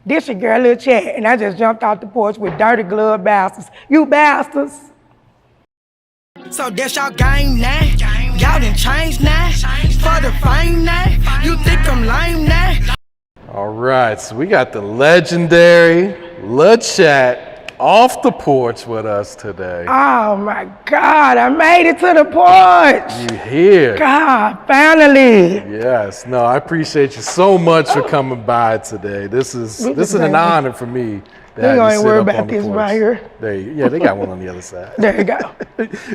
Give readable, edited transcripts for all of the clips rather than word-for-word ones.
This your girl, Lil Chat, and I just jumped off the porch with dirty glove bastards. You bastards. So that's y'all game now. Y'all done changed now. For the fame now. You think I'm lame now? All right, so we got the legendary Lil Chat off the porch with us today. Oh my God, I made it to the porch. You here? God, finally. Yes. No, I appreciate you so much for coming by today. This is an honor for me. You ain't worry about this right here. They got one on the other side. There you go.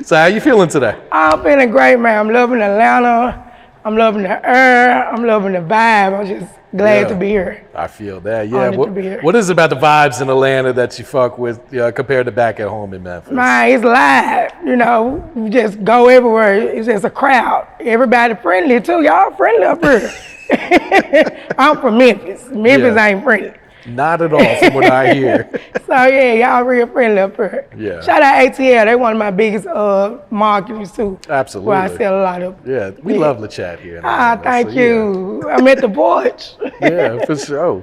So how you feeling today? I'm feeling great, man. I'm loving Atlanta. I'm loving the air. I'm loving the vibe. I'm just glad to be here. I feel that. Yeah. Honored to be here. What is it about the vibes in Atlanta that you fuck with compared to back at home in Memphis? Man, it's live. You know, you just go everywhere. It's just a crowd. Everybody friendly too. Y'all friendly up here. I'm from Memphis. Memphis ain't friendly. Not at all, from what I hear. So yeah, y'all real friendly up here. Yeah. Shout out ATL. They one of my biggest marketers too. Absolutely. Where I sell a lot of. Yeah, we love the chat here. Thank you. I'm at the Porch. Yeah, for sure.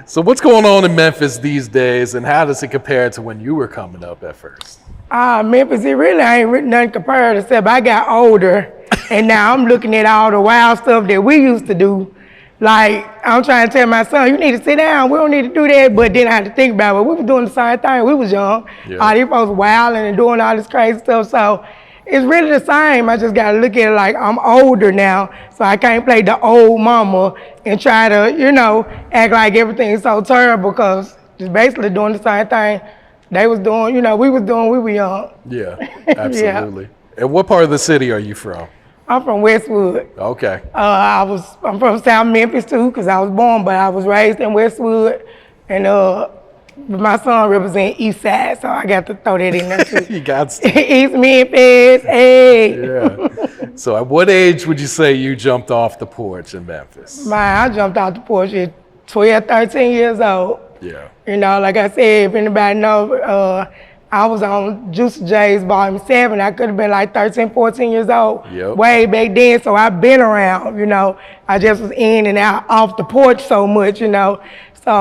So what's going on in Memphis these days, and how does it compare to when you were coming up at first? Memphis, it really ain't nothing compared except I got older, and now I'm looking at all the wild stuff that we used to do. Like, I'm trying to tell my son, you need to sit down. We don't need to do that. But then I had to think about it. We were doing the same thing. We was young. Yeah. All these folks wilding and doing all this crazy stuff. So it's really the same. I just got to look at it like I'm older now. So I can't play the old mama and try to, act like everything's so terrible because it's basically doing the same thing they was doing, we was doing, we were young. Yeah, absolutely. And what part of the city are you from? I'm from Westwood. Okay. I'm from South Memphis too, because I was born, but I was raised in Westwood, and my son represents East Side, so I got to throw that in there too. You got to. East Memphis, hey. Yeah. So at what age would you say you jumped off the porch in Memphis? Man, I jumped off the porch at 12, 13 years old. Yeah. Like I said, if anybody know, I was on Juicy J's Volume 7. I could have been like 13, 14 years old. Yep. Way back then, so I've been around, I just was in and out off the porch so much, so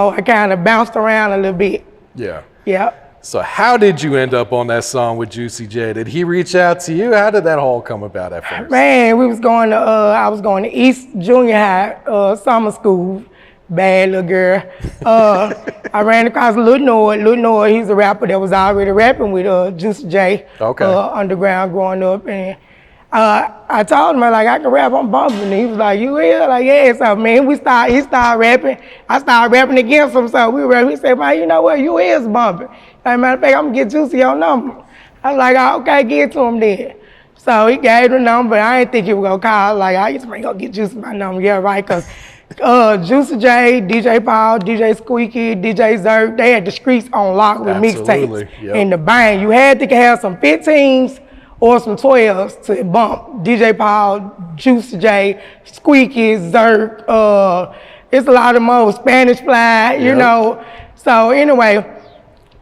I kind of bounced around a little bit. Yeah. Yep. So how did you end up on that song with Juicy J? Did he reach out to you? How did that all come about at first? Man, I was going to East Junior High summer school. Bad little girl. I ran across Lil Noah. Lil Noah, he's a rapper that was already rapping with Juicy J. Okay. Underground growing up. And I told him, I can rap, I'm bumping. And he was like, you will? Like, yeah. So, man, he started rapping. I started rapping against him. So we rapped. He said, man, you know what? You is bumping. Like, matter of fact, I'm going to get Juicy your number. I was like, oh, okay, get to him then. So he gave the number. I didn't think he was going to call. Like, I just going to get Juicy my number. Yeah, right, because Juicy J, DJ Paul, DJ Squeaky, DJ Zerk, they had the streets on lock with mixtapes. Yep. In the bang, you had to have some 15s or some 12s to bump. DJ Paul, Juicy J, Squeaky, Zerk, it's a lot of more Spanish Fly, So anyway,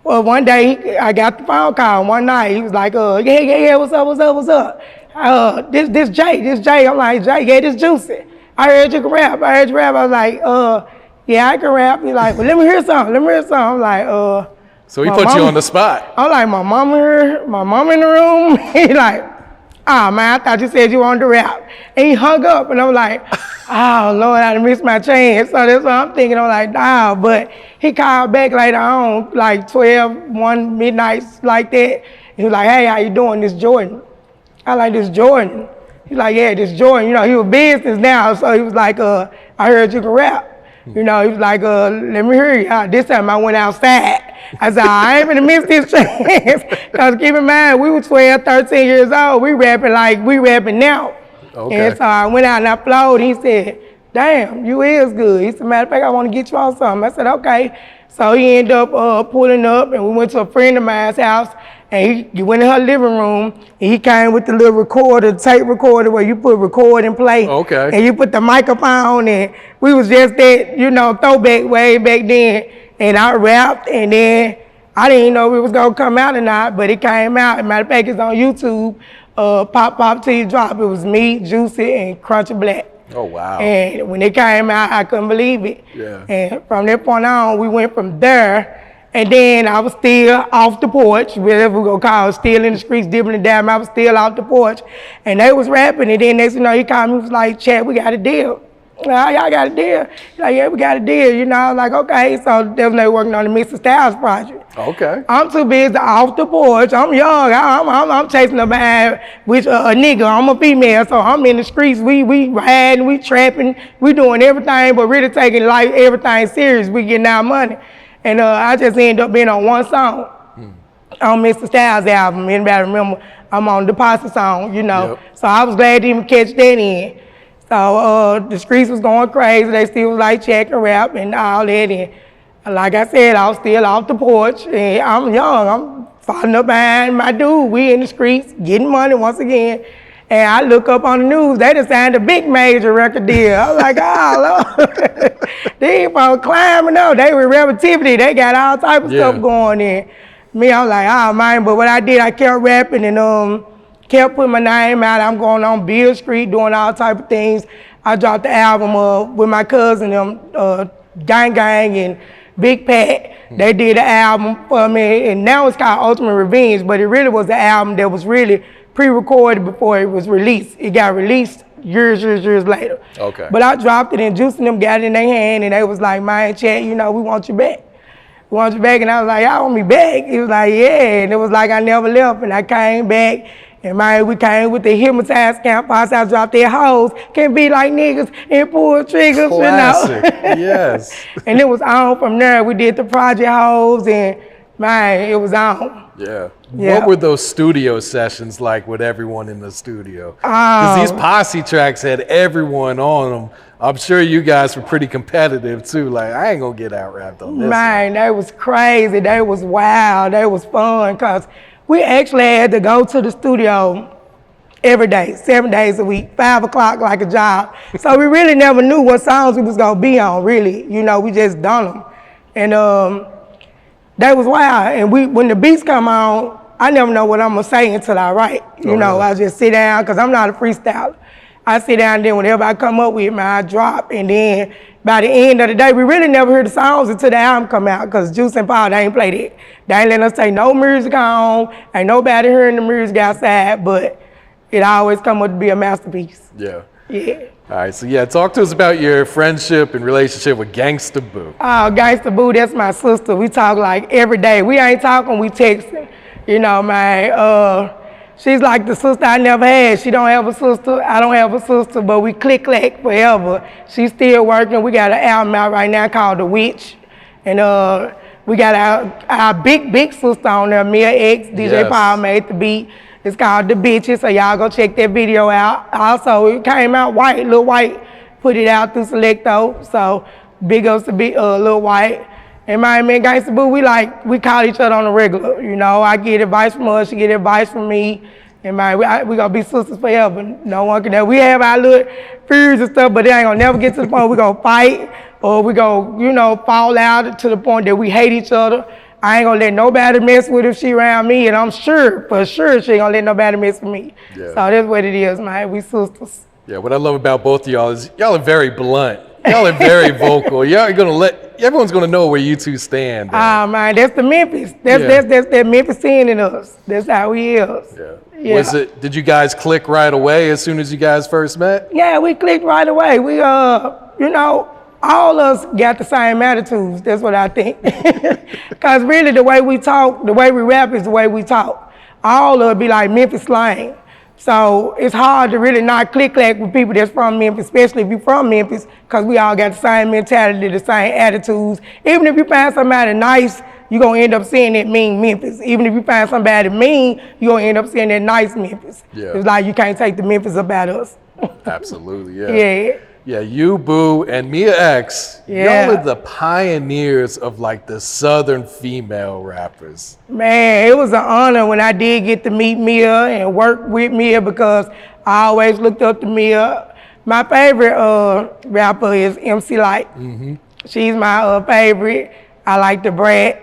well, one day I got the phone call one night. He was like, yeah, what's up? This Jay. I'm like, Jay, yeah, this Juicy. I heard you can rap. I was like, yeah, I can rap. He's like, well, let me hear something. I'm like, So he put you on the spot. I'm like, my mom in the room. He like, oh man, I thought you said you wanted to rap. And he hung up, and I'm like, oh Lord, I missed my chance. So that's what I'm thinking. I'm like, nah, but he called back later on, like 12, 1 midnight, like that. He was like, hey, how you doing? This Jordan. I like this Jordan. He's like, yeah, this Jordan, he was business now, so he was like, I heard you can rap. He was like, let me hear you. This time I went outside. I said, I ain't gonna miss this chance. Because keep in mind, we were 12, 13 years old. We rapping like we rapping now. Okay. And so I went out and I flowed. He said, damn, you is good. He said, matter of fact, I want to get you on something. I said, okay. So he ended up pulling up, and we went to a friend of mine's house. And he went in her living room, and he came with the little recorder, tape recorder, where you put record and play. Okay. And you put the microphone, and we was just that, throwback way back then. And I rapped, and then I didn't know if it was gonna come out or not, but it came out. Matter of fact, it's on YouTube. Pop T Drop. It was me, Juicy, and Crunchy Black. Oh, wow. And when it came out, I couldn't believe it. Yeah. And from that point on, we went from there. And then I was still off the porch, whatever we gonna call it, still in the streets, dipping and dabbing. I was still off the porch. And they was rapping. And then next thing you know, he called me, was like, Chad, we got a deal. Y'all got a deal? He's like, yeah, we got a deal. You know, I was like, okay. So they was working on the Mr. Styles project. Okay. I'm too busy off the porch. I'm young. I'm chasing a man with a nigga. I'm a female, so I'm in the streets. We riding, we trapping, we doing everything, but really taking life, everything serious. We getting our money. And I just ended up being on one song on Mr. Styles' album. Anybody remember? I'm on the Deposit song, you know. Yep. So I was glad to even catch that in. So the streets was going crazy. They still was like checking rap and all that. And like I said, I was still off the porch. And I'm young. I'm falling up behind my dude. We in the streets getting money once again. And I look up on the news, they just signed a big major record deal. I was like, oh, Lord. These folks climbing up. They were Relativity. They got all type of stuff going in. Me, I was like, oh, man. But what I did, I kept rapping and kept putting my name out. I'm going on Beale Street, doing all type of things. I dropped the album with my cousin, Gang Gang and Big Pat. They did the album for me, and now it's called Ultimate Revenge, but it really was the album that was really pre-recorded before it was released. It got released years later. Okay. But I dropped it and Juice and them got it in their hand and they was like, man, Chad, you know, we want you back. We want you back. And I was like, y'all want me back? He was like, yeah. And it was like I never left. And I came back and man, we came with the Hypnotize campus. I dropped their hoes. Can't be like niggas and pull triggers, Classic. you know. Yes. And it was on from there. We did the Project Hoes and man, it was on. Yeah. Yeah. What were those studio sessions like with everyone in the studio? Because these posse tracks had everyone on them. I'm sure you guys were pretty competitive too. Like, I ain't gonna get out rapped on this. Man, they was crazy. They was wild. They was fun because we actually had to go to the studio every day, 7 days a week, 5 o'clock like a job. So we really never knew what songs we was gonna be on, really. You know, we just done them. And that was wild. And when the beats come on, I never know what I'm gonna say until I write. You know, I just sit down, because I'm not a freestyler. I sit down and then whatever I come up with, man, I drop. And then by the end of the day, we really never hear the songs until the album come out, because Juice and Paul, they ain't played it. They ain't letting us take no music on. Ain't nobody hearing the music outside, but it always come up to be a masterpiece. Yeah. Yeah. All right, so yeah, talk to us about your friendship and relationship with Gangsta Boo. Oh, Gangsta Boo, that's my sister. We talk like every day. We ain't talking, we texting. You know, man, she's like the sister I never had. She don't have a sister, I don't have a sister, but we click-clack forever. She's still working. We got an album out right now called The Witch. And we got our big sister on there, Mia X, DJ Paul made the beat. It's called The Bitches, so y'all go check that video out. Also, it came out white, Lil White put it out through Selecto, so big ups to Lil White. And my man Gangsta Boo, we call each other on the regular. You know, I get advice from her, she get advice from me. And man, we gonna be sisters forever. No one can, we have our little fears and stuff, but it ain't gonna never get to the point we gonna fight or we gonna, you know, fall out to the point that we hate each other. I ain't gonna let nobody mess with her if she around me, and I'm sure, for sure, she ain't gonna let nobody mess with me. Yeah. So that's what it is, man. We sisters. Yeah, what I love about both of y'all is y'all are very blunt. Y'all are very vocal. Y'all are gonna everyone's gonna know where you two stand. Man, that's the Memphis. That's that Memphis scene in us. That's how we is. Yeah. Did you guys click right away as soon as you guys first met? Yeah, we clicked right away. We, you know, all of us got the same attitudes. That's what I think. Because really the way we talk, the way we rap is the way we talk. All of it be like Memphis slang. So it's hard to really not click-clack with people that's from Memphis, especially if you're from Memphis, because we all got the same mentality, the same attitudes. Even if you find somebody nice, you're going to end up saying that mean Memphis. Even if you find somebody mean, you're going to end up saying that nice Memphis. Yeah. It's like you can't take the Memphis about us. Absolutely, yeah. Yeah. Yeah, you, Boo, and Mia X, y'all are the pioneers of like the Southern female rappers. Man, it was an honor when I did get to meet Mia and work with Mia, because I always looked up to Mia. My favorite rapper is MC Light. She's my favorite. I like the Brat.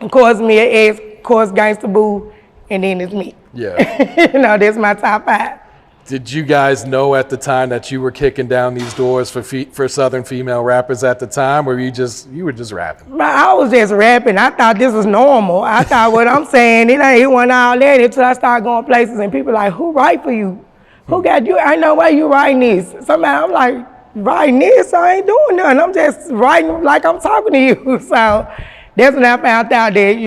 Of course, Mia X, of course, Gangsta Boo, and then it's me. Yeah. You know, that's my top 5. Did you guys know at the time that you were kicking down these doors for Southern female rappers at the time, or you were just rapping? I was just rapping. I thought this was normal. I thought what I'm saying, it wasn't all that until I started going places and people like, who write for you? Who got you? I know why you writing this. Somebody, I'm like, writing this? I ain't doing nothing. I'm just writing like I'm talking to you. So that's when I found out that,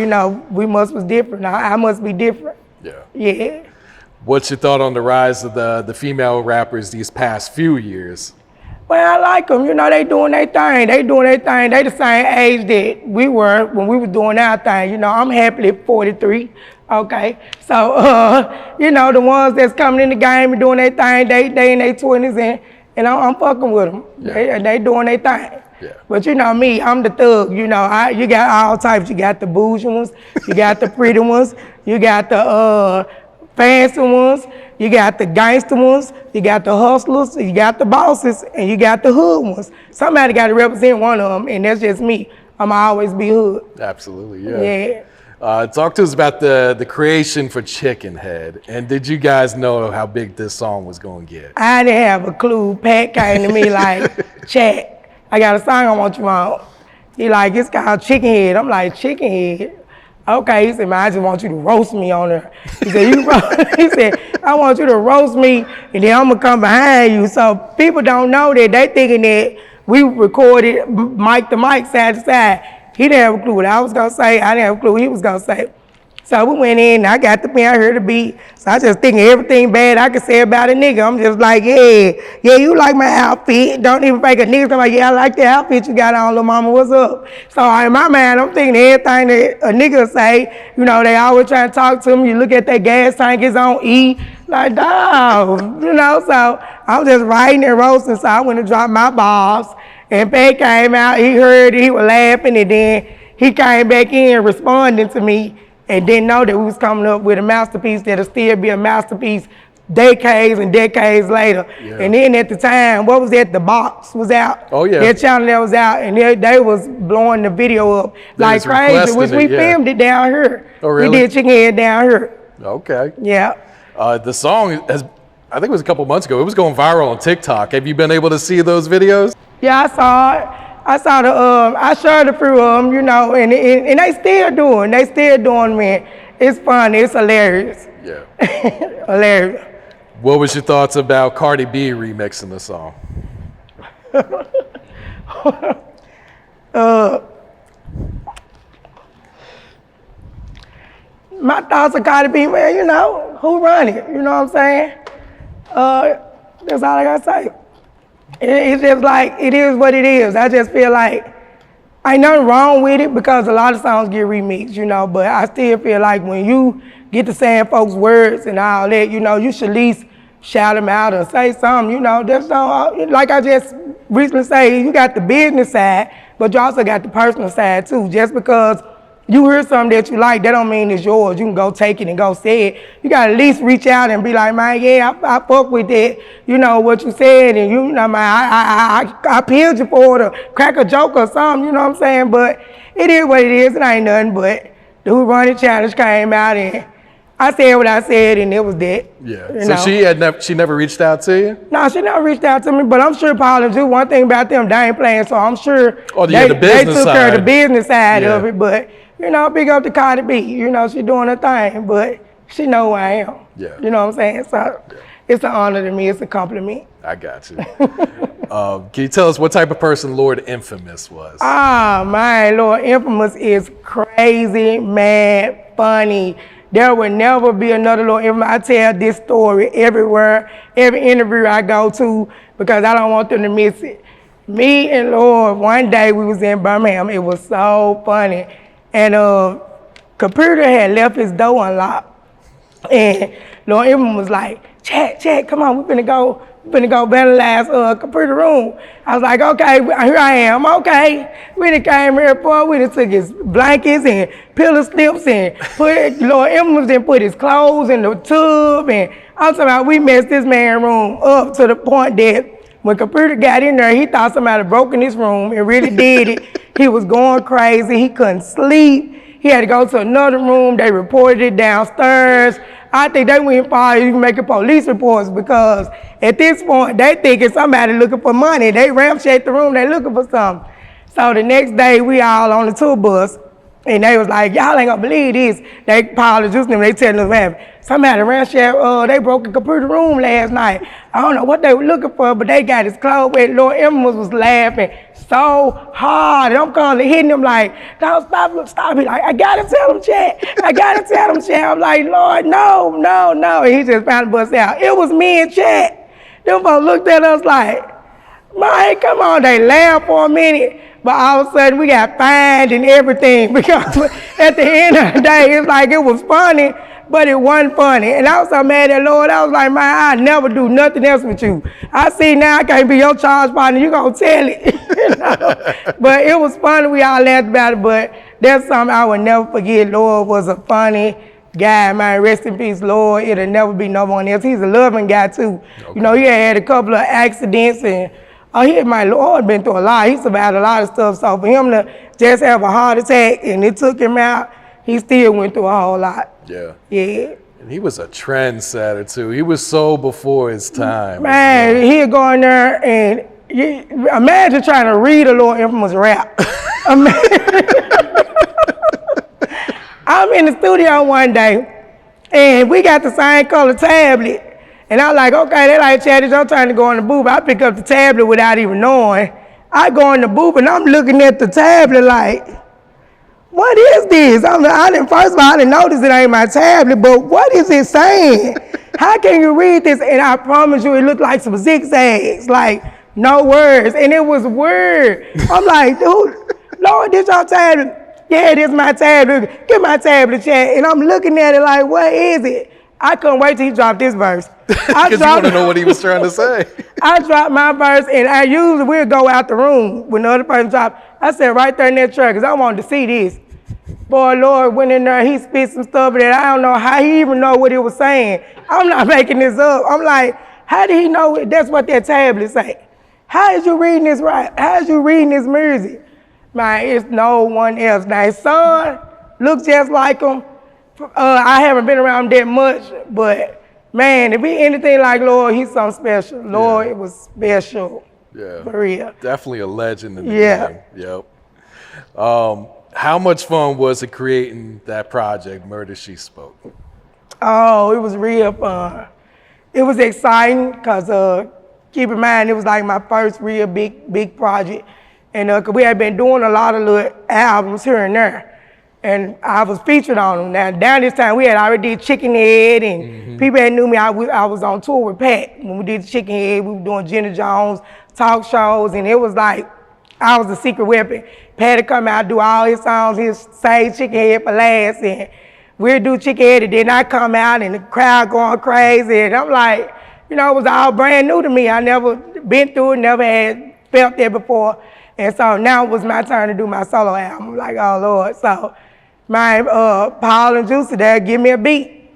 we was different. I must be different. Yeah. Yeah. What's your thought on the rise of the female rappers these past few years? Well, I like them. They doing their thing. They the same age that we were when we was doing our thing. I'm happily 43. Okay. So, the ones that's coming in the game and doing their thing, they in their 20s and I'm fucking with them. Yeah. They doing their thing. Yeah. But me, I'm the thug. You got all types. You got the bougie ones. You got the pretty ones. You got the fancy ones, you got the gangster ones, you got the hustlers, you got the bosses, and you got the hood ones. Somebody got to represent one of them, and that's just me. I'ma always be hood. Absolutely, yeah. Talk to us about the creation for Chickenhead, and did you guys know how big this song was going to get? I didn't have a clue. Pat came to me like, Chat, I got a song I want you on. He like, it's called Chickenhead. I'm like, Chickenhead? Okay, he said, man, I just want you to roast me on there. He said, he said, I want you to roast me, and then I'm gonna come behind you. So people don't know that. They thinking that we recorded mic to mic, side to side. He didn't have a clue what I was gonna say. I didn't have a clue what he was gonna say. So we went in, I got the pen, I heard the beat. So I just thinking everything bad I could say about a nigga. I'm just like, yeah, you like my outfit. Don't even fake a nigga. I'm like, yeah, I like the outfit you got on, little mama, what's up? So in my mind, I'm thinking everything that a nigga say, they always trying to talk to him. You look at that gas tank, it's on E. Like, dog, so I'm just writing and roasting. So I went to drop my balls. And Pat came out, he heard it, he was laughing, and then he came back in responding to me. And didn't know that we was coming up with a masterpiece that'll still be a masterpiece decades and decades later. Yeah. And then at the time, what was that? The Box was out. Oh yeah. That channel that was out, and they was blowing the video up like crazy, which we filmed it down here. Oh really? We did Chickenhead down here. Okay. Yeah. The song I think it was a couple months ago. It was going viral on TikTok. Have you been able to see those videos? Yeah, I saw it. I shared a few of them, and they still doing, man. It's fun, it's hilarious. Yeah. Hilarious. What was your thoughts about Cardi B remixing the song? My thoughts on Cardi B, man, who run it? You know what I'm saying? That's all I gotta say. It's just like, it is what it is. I just feel like ain't nothing wrong with it because a lot of songs get remixed, but I still feel like when you get to saying folks' words and all that, you should at least shout them out or say something, That's like I just recently say, you got the business side, but you also got the personal side too. Just because you hear something that you like, that don't mean it's yours. You can go take it and go say it. You gotta at least reach out and be like, man, yeah, I fuck with that. What you said, and man, I peeled you for it or crack a joke or something, you know what I'm saying? But it is what it is, it ain't nothing but the Who Run It challenge came out and I said what I said and it was that. Yeah, so she never reached out to you? No, she never reached out to me, but I'm sure Paula do. One thing about them, they ain't playing, so I'm sure the business they took side. care of the business side of it, but big up to Cardi B. She doing her thing, but she know who I am. Yeah. You know what I'm saying? So it's an honor to me. It's a compliment. I got you. Can you tell us what type of person Lord Infamous was? Man, Lord Infamous is crazy, mad, funny. There will never be another Lord Infamous. I tell this story everywhere, every interview I go to, because I don't want them to miss it. Me and Lord, one day we was in Birmingham. It was so funny. And computer had left his door unlocked. And Lord Infamous was like, Chat, come on, we finna go vandalize computer room. I was like, okay, here I am, okay. We done came here for, we done took his blankets and pillow slips and Lord Infamous done put his clothes in the tub, and I'm talking about we messed this man's room up to the point that when computer got in there, he thought somebody broke in his room and really did it. He was going crazy, he couldn't sleep. He had to go to another room, they reported it downstairs. I think they went far even making police reports because at this point, they thinking somebody looking for money. They ramshacked the room, they looking for something. So the next day, we all on the tour bus, and they was like, y'all ain't gonna believe this. They piled juice and they telling us, man, somebody ramshacked, they broke a computer room last night. I don't know what they were looking for, but they got his clothes wet. Lord Emma was laughing so hard. And I'm calling, hitting him like, don't stop. He like, I gotta tell him, Chad. I'm like, Lord, no. And he just found the bus out. It was me and Chad. Them folks looked at us like, man, come on. They laughed for a minute. But all of a sudden, we got fined and everything because at the end of the day, it's like it was funny, but it wasn't funny. And I was so mad at Lord, I was like, man, I never do nothing else with you. I see now I can't be your charge partner, you gonna tell it. You know? But it was funny, we all laughed about it, but that's something I would never forget. Lord was a funny guy, man, rest in peace, Lord. It'll never be no one else. He's a loving guy too. Okay. You know, he had a couple of accidents and my Lord been through a lot. He survived a lot of stuff. So for him to just have a heart attack and it took him out, he still went through a whole lot. Yeah. Yeah. And he was a trendsetter too. He was so before his time. Man, he'd go in there and imagine trying to read a little infamous rap. I'm in the studio one day and we got the same color tablet. And I'm like, okay, they like, Chad, it's your turn to go in the booth. I pick up the tablet without even knowing. I go in the booth and I'm looking at the tablet like, what is this? First of all, I didn't notice it ain't my tablet, but what is it saying? How can you read this? And I promise you, it looked like some zigzags, like no words. And it was weird. I'm like, dude, Lord, this your tablet? Yeah, this my tablet. Get my tablet, Chad. And I'm looking at it like, what is it? I couldn't wait till he dropped this verse. Because you want to know what he was trying to say. I dropped my verse, and I usually will go out the room when the other person dropped. I said right there in that truck, because I wanted to see this. Boy, Lord went in there, he spit some stuff that I don't know how he even know what it was saying. I'm not making this up. I'm like, how did he know that's what that tablet say? How is you reading this right? How is you reading this music? Man, it's no one else. Now, his son looks just like him. I haven't been around that much, but man, if he anything like Lord, he's something special. Lord, it was special. Yeah. For real. Definitely a legend in the game. Yep. How much fun was it creating that project, Murder, She Spoke? Oh, it was real fun. It was exciting because keep in mind, it was like my first real big project. And cause we had been doing a lot of little albums here and there. And I was featured on them. Now, down this time, we had already did Chickenhead, and people that knew me, I was on tour with Pat. When we did Chickenhead, we were doing Jenna Jones talk shows, and it was like, I was the secret weapon. Pat would come out, do all his songs, he'd say Chickenhead for last, and we'd do Chickenhead, and then I come out, and the crowd going crazy, and I'm like, you know, it was all brand new to me. I never been through it, never had felt that before. And so now it was my turn to do my solo album. I'm like, oh, Lord. So my Paul and Juicy there give me a beat.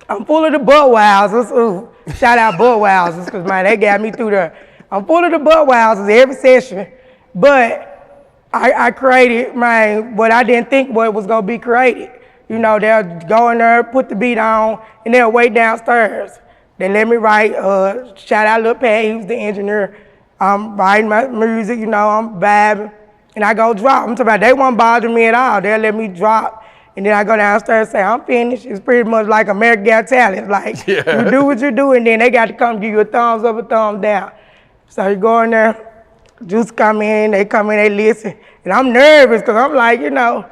I'm full of the Budweisers. Ooh, shout out Budweisers, because, man, they got me through there. I'm full of the Budweisers every session, but I created, man, what I didn't think what was going to be created. You know, they'll go in there, put the beat on, and they'll wait downstairs. They let me write, shout out Lil Pat, he was the engineer. I'm writing my music, you know, I'm vibing, and I go drop. I'm talking about they won't bother me at all. They'll let me drop, and then I go downstairs and say, I'm finished. It's pretty much like American Got Talent. Like, you do what you do, and then they got to come give you a thumbs up, a thumbs down. So you go in there, Juice come in, they listen, and I'm nervous, because I'm like, you know,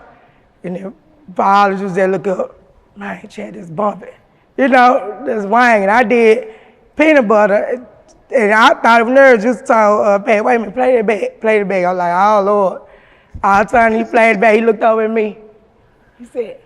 and then biologists, they look up, man, Chad, this bumping. You know, this wang, and I did Peanut Butter. And I thought it was nerves, just told Pat, wait a minute, play the back. I was like, oh, Lord. All the time he played the back, he looked over at me. He said,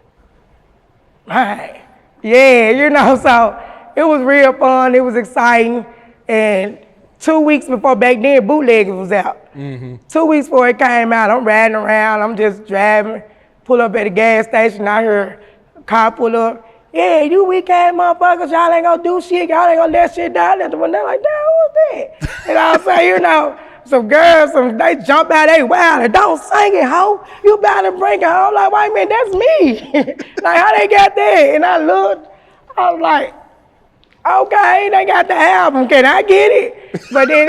man, yeah, you know, so it was real fun, it was exciting. And 2 weeks before, back then, Bootleggers was out. 2 weeks before it came out, I'm riding around, I'm just driving, pull up at a gas station, I heard a car pull up. Yeah, you weak-ass motherfuckers, y'all ain't gonna do shit, y'all ain't gonna let shit down. They're like, damn, who's that? And I say, you know, some girls, they jump out, they wild, don't sing it, ho. You about to bring it home. I'm like, wait a minute, that's me. Like, how they got that? And I looked, I was like, okay, they got the album. Can I get it? But then,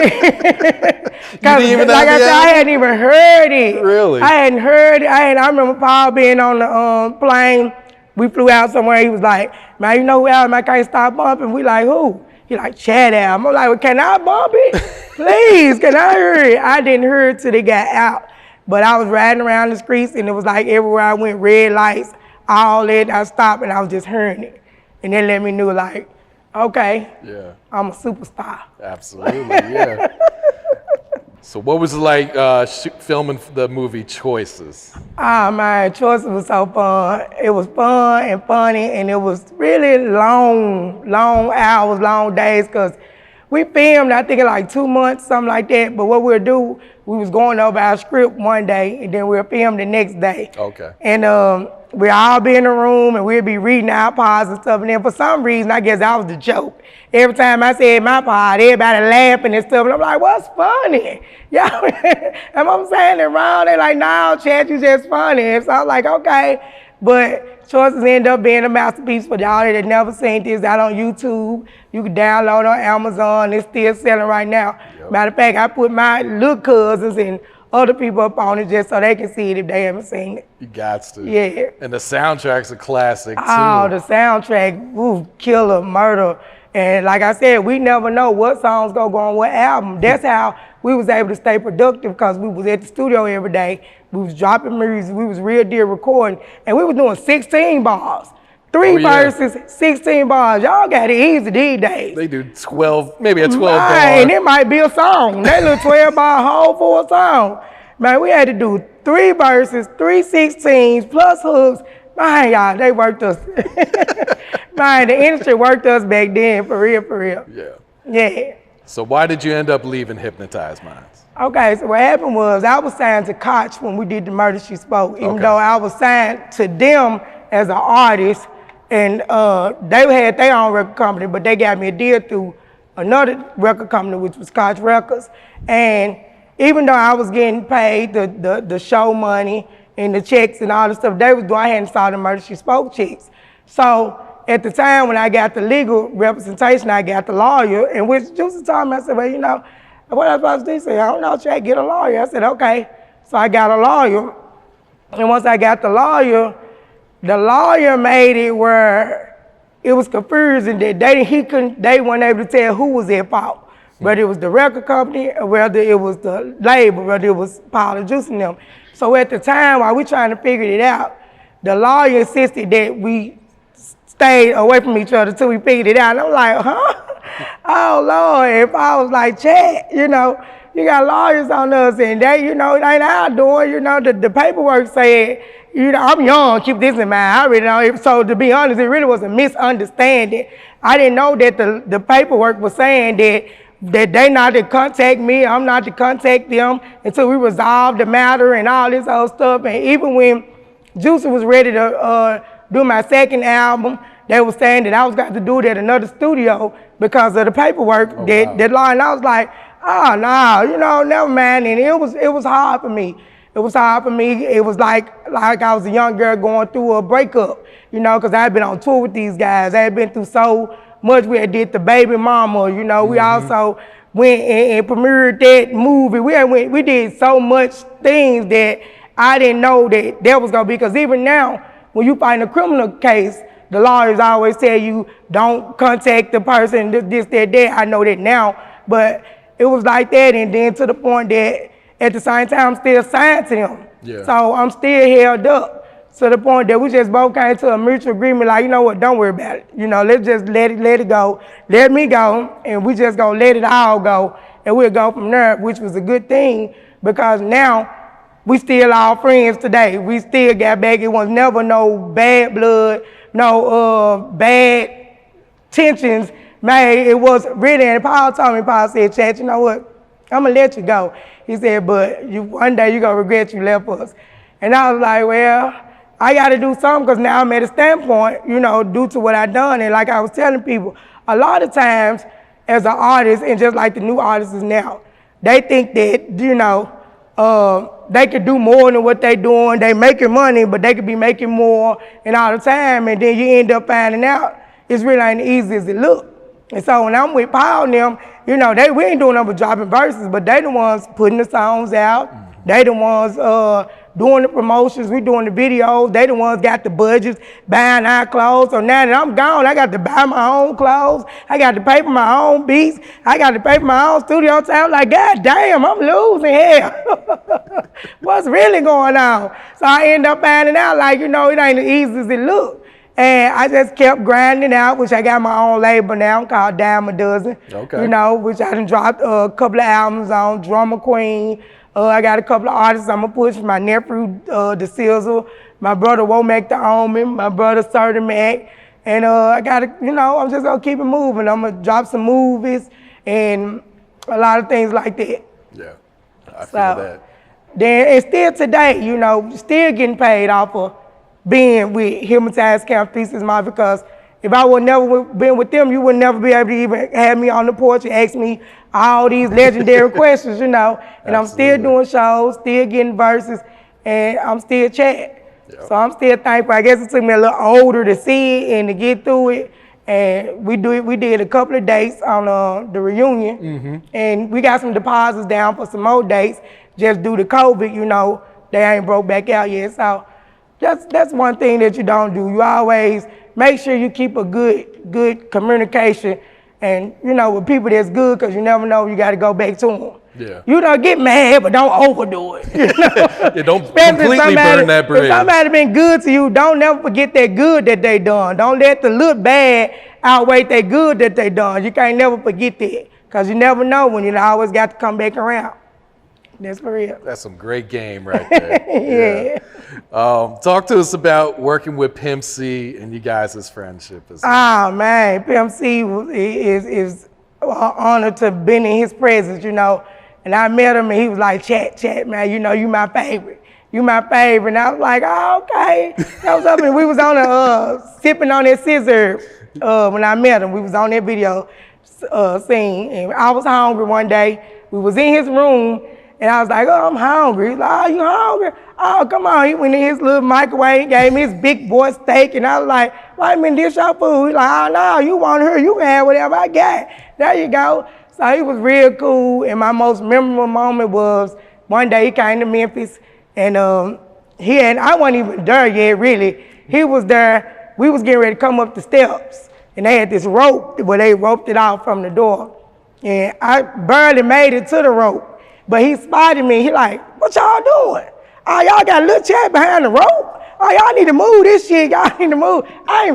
because like I said, I hadn't even heard it. Really? I hadn't heard it. I remember Paul being on the plane. We flew out somewhere. He was like, man, you know who album I can't stop bumping? We like, who? He like, Chad album. I'm like, well, can I bump it? Please, can I hear it? I didn't hear it till they got out. But I was riding around the streets and it was like everywhere I went, red lights, all that. I stopped and I was just hearing it. And they let me know like, okay, yeah, I'm a superstar. Absolutely, yeah. So what was it like filming the movie Choices? Man, Choices was so fun. It was fun and funny, and it was really long hours, long days, because we filmed, I think, in like 2 months, something like that. But what we'll do, we was going over our script one day, and then we'll film the next day. Okay. And we'll all be in the room, and we'll be reading our parts and stuff. And then for some reason, I guess that was the joke. Every time I said my part, everybody laughing and stuff. And I'm like, what's funny? Y'all, and I'm saying it wrong. They're like, no, Chad, you just funny. And so I was like, okay. But Choices ended up being a masterpiece for y'all that had never seen this. Out on YouTube. You can download on Amazon. It's still selling right now. Yep. Matter of fact, I put my little cousins and other people up on it just so they can see it if they haven't seen it. You got to. Yeah. And the soundtrack's a classic, too. Oh, the soundtrack, ooh, killer, murder. And like I said, we never know what songs gonna go on what album. That's how we was able to stay productive, because we was at the studio every day. We was dropping music, we was real deal recording, and we was doing 16 bars. Three verses, 16 bars. Y'all got it easy these days. They do 12, maybe a 12 bar. And it might be a song. That little 12 bar whole for a song. Man, we had to do 3 verses, 3 16s, plus hooks. Man, y'all, they worked us. Man, the industry worked us back then, for real, for real. Yeah. Yeah. So why did you end up leaving Hypnotize Minds? Okay, so what happened was I was signed to Koch when we did The Murder She Spoke, even though I was signed to them as an artist, and they had their own record company, but they got me a deal through another record company, which was Koch Records. And even though I was getting paid the show money and the checks and all the stuff they was doing, I hadn't started The Murder She Spoke checks. So at the time when I got the legal representation, I got the lawyer, and which Juicy told me, I said, well, you know, what I was supposed to do? He said, I don't know, Chad, get a lawyer. I said, okay. So I got a lawyer, and once I got the lawyer made it where it was confusing that they weren't able to tell who was at fault, whether it was the record company or whether it was the label, whether it was Paul and Juicy and them. So at the time, while we trying to figure it out, the lawyer insisted that we stayed away from each other till we figured it out. And I'm like, huh? Oh, Lord. If I was like, Chad, you know, you got lawyers on us, and they, you know, it ain't our doing, you know, the paperwork said, you know, I'm young, keep this in mind. I already know. So to be honest, it really was a misunderstanding. I didn't know that the paperwork was saying that they not to contact me, I'm not to contact them until we resolve the matter and all this other stuff. And even when Juicy was ready to do my second album, they were saying that I was got to do it at another studio because of the paperwork that law. And I was like, oh no, you know, never mind. And it was hard for me. It was hard for me. It was like I was a young girl going through a breakup, you know, because I had been on tour with these guys. I had been through so much. We had did the Baby Mama, you know. We also went and premiered that movie. We did so much things that I didn't know that was gonna be. Because even now, when you find a criminal case, the lawyers always tell you don't contact the person, this, that. I know that now, but it was like that, and then to the point that at the same time I'm still signed to them. Yeah. So I'm still held up to the point that we just both came to a mutual agreement, like, you know what, don't worry about it. You know, let's just let it go. Let me go, and we just gonna let it all go, and we'll go from there, which was a good thing, because now we still all friends today. We still got back. It was never no bad blood, no bad tensions made. It was really, and Paul told me, Paul said, Chad, you know what? I'm gonna let you go. He said, but one day you're gonna regret you left us. And I was like, well, I gotta do something, because now I'm at a standpoint, you know, due to what I done. And like I was telling people, a lot of times as an artist, and just like the new artists now, they think that, you know, they could do more than what they doing. They making money, but they could be making more and all the time. And then you end up finding out it's really ain't easy as it look. And so when I'm with Paul and them, you know, we ain't doing nothing but dropping verses, but they the ones putting the songs out. They the ones doing the promotions, we doing the videos. They the ones got the budgets, buying our clothes. So now that I'm gone, I got to buy my own clothes. I got to pay for my own beats. I got to pay for my own studio time. Like, God damn, I'm losing here. What's really going on? So I end up finding out, like, you know, it ain't as easy as it look. And I just kept grinding out, which I got my own label now called Dime a Dozen. Okay. You know, which I done dropped a couple of albums on, Drummer Queen. I got a couple of artists I'm gonna push, my nephew, The Sizzle, my brother Womack the Omen, my brother Serta Mac. And I gotta, you know, I'm just gonna keep it moving. I'm gonna drop some movies and a lot of things like that. Yeah, I feel that. Then, and still today, you know, still getting paid off of being with Hypnotize Camp Pieces Mafia, because if I would never been with them, you would never be able to even have me on the porch and ask me all these legendary questions, you know. And I'm still doing shows, still getting verses, and I'm still chatting. Yep. So I'm still thankful. I guess it took me a little older to see it and to get through it. And we did a couple of dates on the reunion, and we got some deposits down for some more dates. Just due to COVID, you know, they ain't broke back out yet. So that's one thing that you don't do. You always make sure you keep a good communication, and you know, with people that's good, because you never know, you got to go back to them. Yeah. You don't get mad, but don't overdo it. You know? Yeah, don't completely burn that bridge. If somebody been good to you, don't never forget that good that they done. Don't let the look bad outweigh that good that they done. You can't never forget that, because you never know when you always got to come back around. That's for real. That's some great game right there. Yeah. Talk to us about working with Pimp C and you guys' friendship as well. Oh man, Pimp C is an honor to be in his presence, you know. And I met him and he was like, chat, man, you know, you my favorite. You my favorite. And I was like, oh, okay. That was up, and we was on sipping on that scissor when I met him. We was on that video scene, and I was hungry one day. We was in his room, and I was like, oh, I'm hungry. He's like, oh, you hungry? Oh, come on. He went in his little microwave, gave me his big boy steak, and I was like, wait a minute, this your food? He's like, oh, no, you want her, you can have whatever I got. There you go. So he was real cool, and my most memorable moment was one day he came to Memphis, and I wasn't even there yet, really. He was there. We was getting ready to come up the steps, and they had this rope where they roped it out from the door, and I barely made it to the rope. But he spotted me. He like, what y'all doing? Oh, y'all got a little chat behind the rope? Oh, y'all need to move this shit. Y'all need to move. Hey,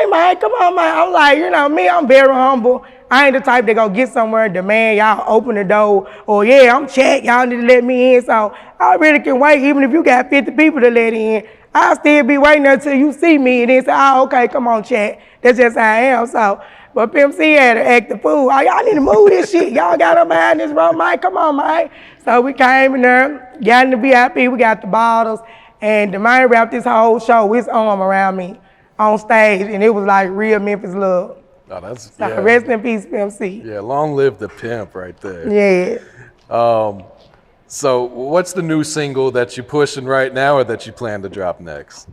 man, come on, man. I'm like, you know me, I'm very humble. I ain't the type that go get somewhere and demand y'all open the door. Or, yeah, I'm chat. Y'all need to let me in. So I really can wait. Even if you got 50 people to let in, I'll still be waiting until you see me and then say, oh, okay, come on, chat. That's just how I am. So, but Pimp C had to act the fool. Oh, y'all need to move this shit. Y'all got up behind this rope, Mike. Come on, Mike. So we came in there, got in the VIP, we got the bottles, and the man wrapped this whole show with his arm around me on stage, and it was like real Memphis love. Oh, that's, so yeah. Rest in peace, Pimp C. Yeah, long live the pimp right there. Yeah. So what's the new single that you're pushing right now or that you plan to drop next?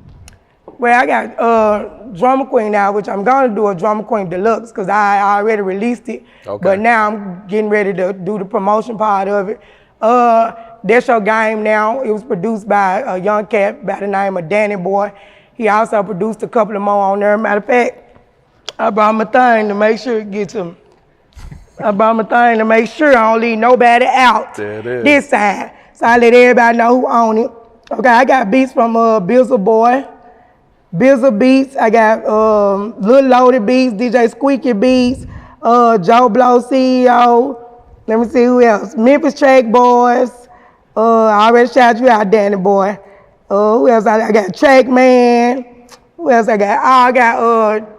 Well, I got Drummer Queen now, which I'm gonna do a Drummer Queen Deluxe because I already released it. Okay. But now I'm getting ready to do the promotion part of it. That's Your Game now. It was produced by a young cat by the name of Danny Boy. He also produced a couple of more on there. Matter of fact, I brought my thing to make sure it gets him. I brought my thing to make sure I don't leave nobody out this time. So I let everybody know who own it. Okay, I got beats from Bizzle Boy. Bizzle Beats, I got Lil Loaded Beats, DJ Squeaky Beats, Joe Blow CEO. Let me see who else. Memphis Track Boys. I already shouted you out, Danny Boy. Who else? I got Track Man. Who else I got? I got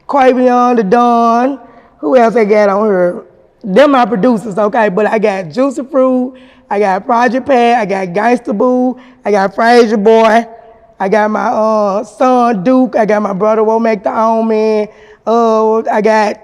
Quavion the Don. Who else I got on here? Them my producers, okay? But I got Juicy Fruit. I got Project Pat. I got Gangsta Boo. I got Frazier Boy. I got my son Duke. I got my brother Womack the Omen. I got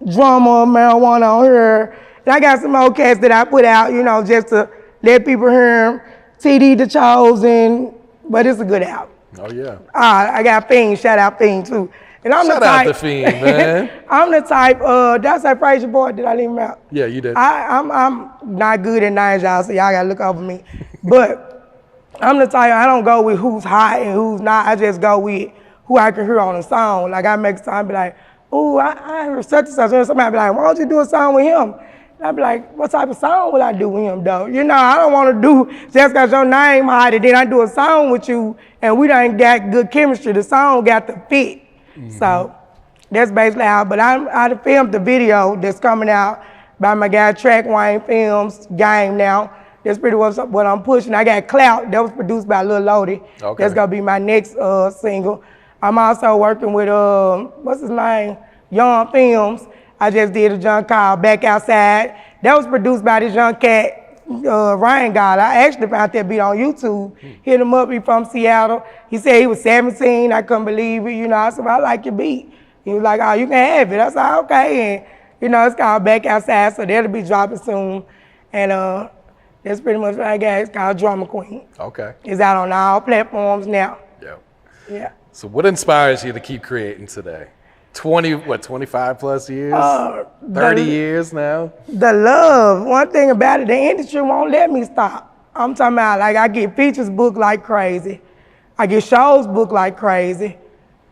Drummer Marijuana on here. And I got some more cats that I put out, you know, just to let people hear them. TD The Chosen, but it's a good album. Oh, yeah. I got Fiend, shout out Fiend too. And I'm Shout the type, out to Fiend, man. I'm the type, did I say praise your boy? Did I leave him out? Yeah, you did. I'm not good at names, y'all, so y'all gotta look over me. But I'm the type, I don't go with who's hot and who's not. I just go with who I can hear on a song. Like I make a song, be like, ooh, I heard such and such. And somebody be like, why don't you do a song with him? And I be like, what type of song would I do with him though? You know, I don't want to do just because your name hot and then I do a song with you and we done got good chemistry. The song got to fit. So that's basically how, but I filmed the video that's coming out by my guy Track Wayne Films, Game now. That's pretty much what I'm pushing. I got Clout, that was produced by Lil Lodi. Okay. That's gonna be my next single. I'm also working with, what's his name? Young Films. I just did a joint called Back Outside. That was produced by this young cat, Ryan God. I actually found that beat on YouTube. Hit him up, he from Seattle. He said he was 17, I couldn't believe it. You know, I said, well, I like your beat. He was like, oh, you can have it. I said, okay. And, you know, it's called Back Outside, so that'll be dropping soon. And that's pretty much what I got. It's called Drama Queen. Okay. It's out on all platforms now. Yeah. Yeah. So what inspires you to keep creating today? 25 plus years? 30 years now? The love. One thing about it, the industry won't let me stop. I'm talking about, like, I get features booked like crazy. I get shows booked like crazy.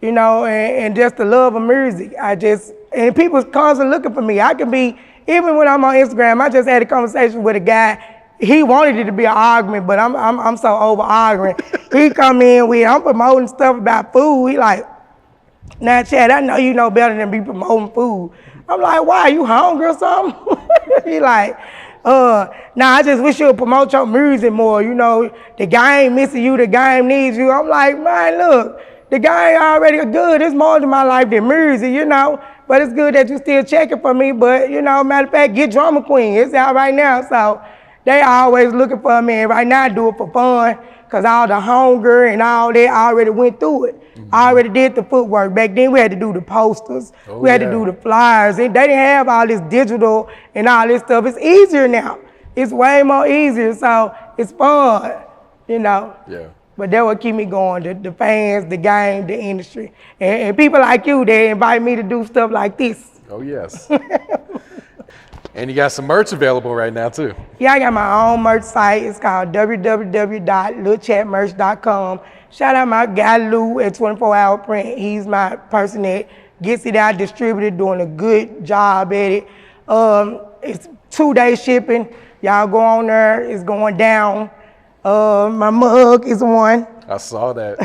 You know, and just the love of music. And people constantly looking for me. I can be, even when I'm on Instagram, I just had a conversation with a guy. He wanted it to be an argument, but I'm so over arguing. He come in with, I'm promoting stuff about food. He like, now Chad, I know you know better than be promoting food. I'm like, why, are you hungry or something? He like, I just wish you would promote your music more. You know, the game missing you, the game needs you. I'm like, man, look, the game already good. It's more than my life than music, you know. But it's good that you still checking for me. But, you know, matter of fact, get Drama Queen. It's out right now. So they always looking for me. And right now I do it for fun. Because all the hunger and all that, I already went through it. I already did the footwork. Back then we had to do the posters. We had to do the flyers. And they didn't have all this digital and all this stuff. It's easier now. It's way more easier. So it's fun, you know. Yeah. But that would keep me going, the fans, the game, the industry. And people like you, they invite me to do stuff like this. Oh, yes. And you got some merch available right now, too. Yeah, I got my own merch site. It's called www.lilchatmerch.com. Shout out my guy Lou at 24 Hour Print. He's my person that gets it out distributed, doing a good job at it. It's 2-day shipping. Y'all go on there, it's going down. My mug is one. I saw that.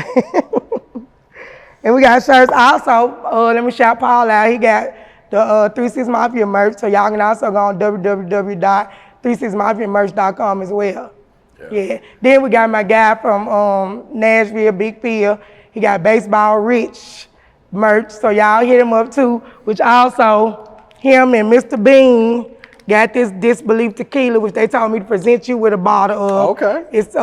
And we got shirts. Also, let me shout Paul out. He got the 36 Mafia merch. So y'all can also go on www.36mafiamerch.com as well. Yeah. Then we got my guy from Nashville, Big Phil. He got Baseball Rich merch. So y'all hit him up too, which also him and Mr. Bean got this Disbelief tequila, which they told me to present you with a bottle of. Okay. It's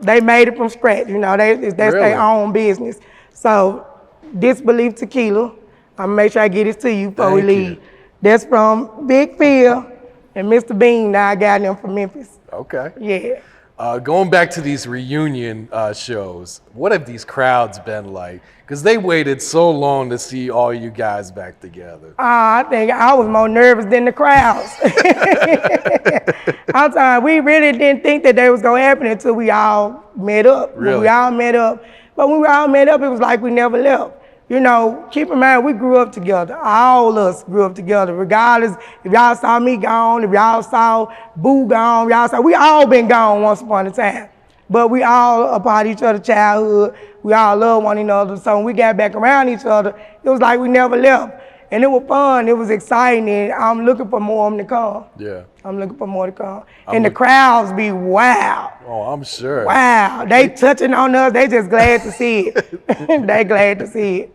they made it from scratch, you know, that's their own business. So Disbelief tequila, I'm gonna make sure I get this to you before we leave. That's from Big Phil and Mr. Bean. Now I got them from Memphis. Okay. Yeah. Going back to these reunion shows, what have these crowds been like? Because they waited so long to see all you guys back together. I think I was more nervous than the crowds. I'm sorry, we really didn't think that was going to happen until we all met up. Really? We all met up. But when we all met up, it was like we never left. You know, keep in mind, we grew up together. All of us grew up together, regardless if y'all saw me gone, if y'all saw Boo gone, we all been gone once upon a time. But we all a part of each other's childhood. We all love one another. So when we got back around each other, it was like we never left. And it was fun, it was exciting, and I'm looking for more of them to come. Yeah. I'm looking for more to come. And the crowds be wild. Oh, I'm sure. Wow, they touching on us, they just glad to see it. They glad to see it.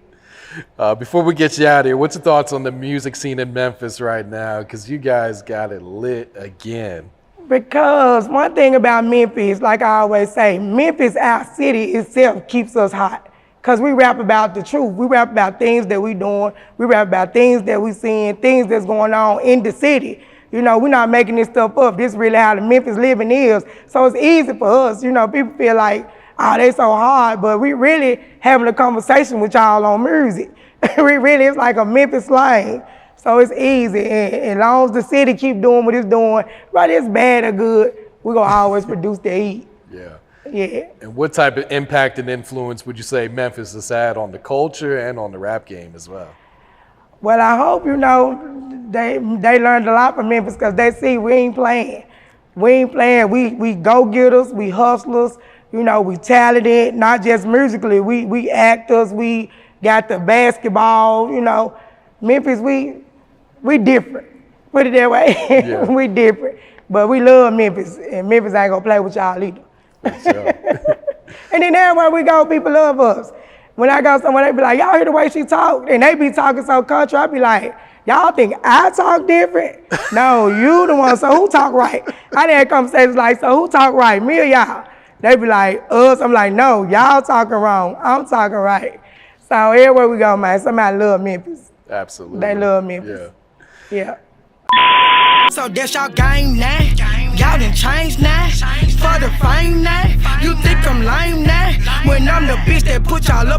Before we get you out of here, what's your thoughts on the music scene in Memphis right now? Because you guys got it lit again. Because one thing about Memphis, like I always say, Memphis, our city itself, keeps us hot. Because we rap about the truth. We rap about things that we doing. We rap about things that we seeing, things that's going on in the city. You know, we're not making this stuff up. This is really how the Memphis living is. So it's easy for us. You know, people feel like, oh, they so hard, but we really having a conversation with y'all on music. It's like a Memphis slang. So it's easy. And as long as the city keep doing what it's doing, whether it's bad or good, we're going to always produce the heat. Yeah. Yeah. And what type of impact and influence would you say Memphis has had on the culture and on the rap game as well? Well, I hope, they learned a lot from Memphis because they see we ain't playing. We go-getters, we hustlers, we talented, not just musically. We actors, we got the basketball, Memphis, we different. Put it that way. Yeah. We different. But we love Memphis, and Memphis ain't gonna play with y'all either. And then everywhere we go, people love us. When I go somewhere, they be like, y'all hear the way she talk? And they be talking so country, I be like, y'all think I talk different? No, you the one, so who talk right? I had conversations like, so who talk right, me or y'all? They be like, us. I'm like, no, y'all talking wrong, I'm talking right. So everywhere we go, man, somebody love Memphis. Absolutely. They love Memphis. Yeah. So that's y'all game now. Y'all done changed now. For the fame now. You think I'm lame now? When I'm the bitch that put y'all up